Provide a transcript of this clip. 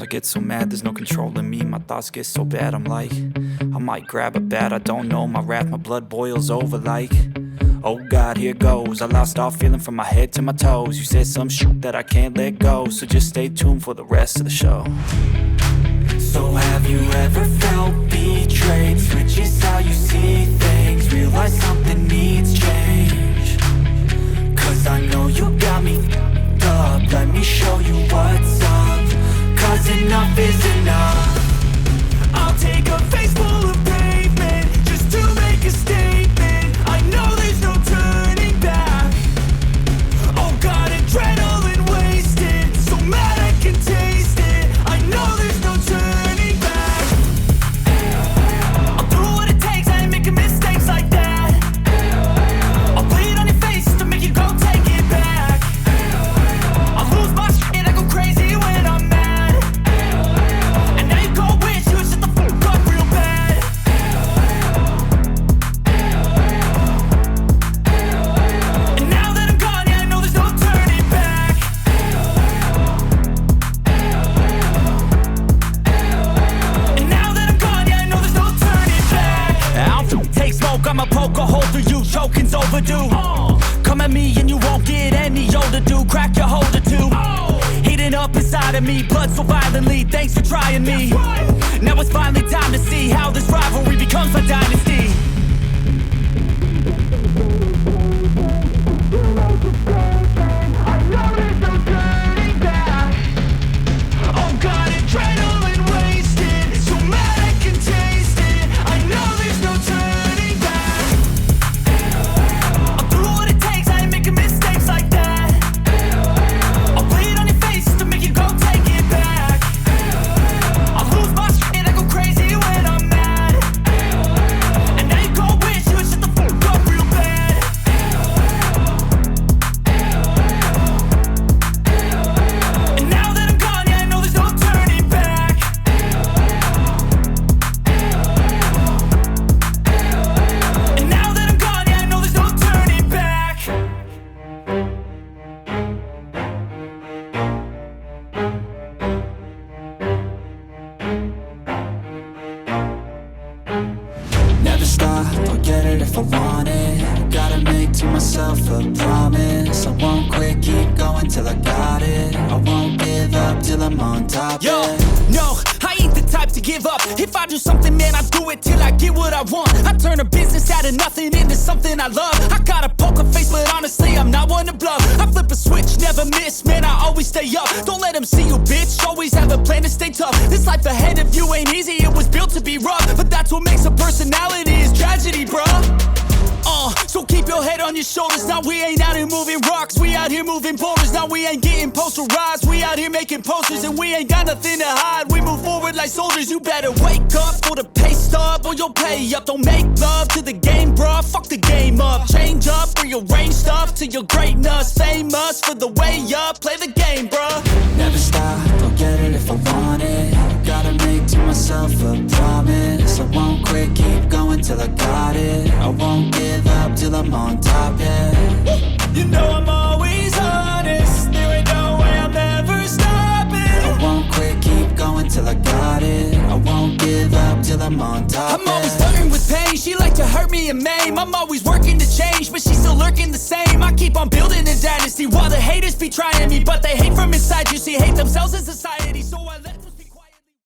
I get so mad, there's no controlling me. My thoughts get so bad, I'm like, I might grab a bat, I don't know. My wrath, my blood boils over like, oh God, here goes. I lost all feeling from my head to my toes. You said some shit that I can't let go, so just stay tuned for the rest of the show. So have you ever felt betrayed? Switches how you see things, realize something needs change. Cause I know you got me f***ed up. Let me show you what's up, cause enough is enough. I'll take a face full of pavement just to make a statement. I know there's no turning back. Oh God, adrenaline wasted, so mad I can taste it. I know there's no turning back. I'll do what it takes, I ain't making mistakes like that. I'll play it on your face to make you go take it back. I'll lose my shit, I go crazy when I'm mad. And now you go wish you would shut the fuck up real bad. And now that I'm gone, yeah, I know there's no turning back. And now that I'm gone, yeah, I know there's no turning back. I'll take smoke, I'ma poke a hole through you, choking's overdue. Come at me and you won't get any older, dude. Crack your holder too. Heating up inside of me, blood so violently. Thanks for trying me. Now it's finally time to see how this rivalry becomes a dynasty. I know there's no turning back. Oh God, adrenaline wasted, so mad I can taste it. I know there's no turning back. I'll do what it takes, I ain't making mistakes like that. I'll play it on your face to make you go take it back. I'll lose my shit, I go crazy when I'm mad. And now you go wish you would shut the fuck up real bad. And now that I'm gone, yeah, I know there's no turning back. And now that I'm gone, yeah, I know there's no turning back. Never stop, I'll get it if I want it. Gotta make to myself a promise. I won't quit, keep going till I got it. I won't give up till I'm on top. Yo, no, I ain't the type to give up. If I do something, man, I do it till I get what I want. I turn a business out of nothing into something I love. I got a poker face, but honestly, I'm not one to bluff. I flip a switch, never miss, man, I always stay up. Don't let them see you, bitch, always have a plan to stay tough. This life ahead of you ain't easy, it was built to be rough. But that's what makes a personality, is tragedy, bruh. So keep your head on your shoulders. Now we ain't out here moving rocks, we out here moving boulders. Now we ain't getting posterized, we out here making posters. And we ain't got nothing to hide, we move forward like soldiers. You better wake up for the pay stub or you'll pay up. Don't make love to the game, bruh, fuck the game up. Change up, rearrange stuff to your greatness. Famous for the way up, play the game, bruh. Never stop, I'll get it if I want it. Gotta make to myself a promise. I won't quit, keep going till I got it. I won't give up till I'm on top, yeah. You know I'm always honest, there ain't no way I'm ever stopping. I won't quit, keep going till I got it. I won't give up till I'm on top, I'm always flirting with pain, she like to hurt me and maim. I'm always working to change, but she's still lurking the same. I keep on building a dynasty while the haters be trying me, but they hate from inside. You see, hate themselves as society.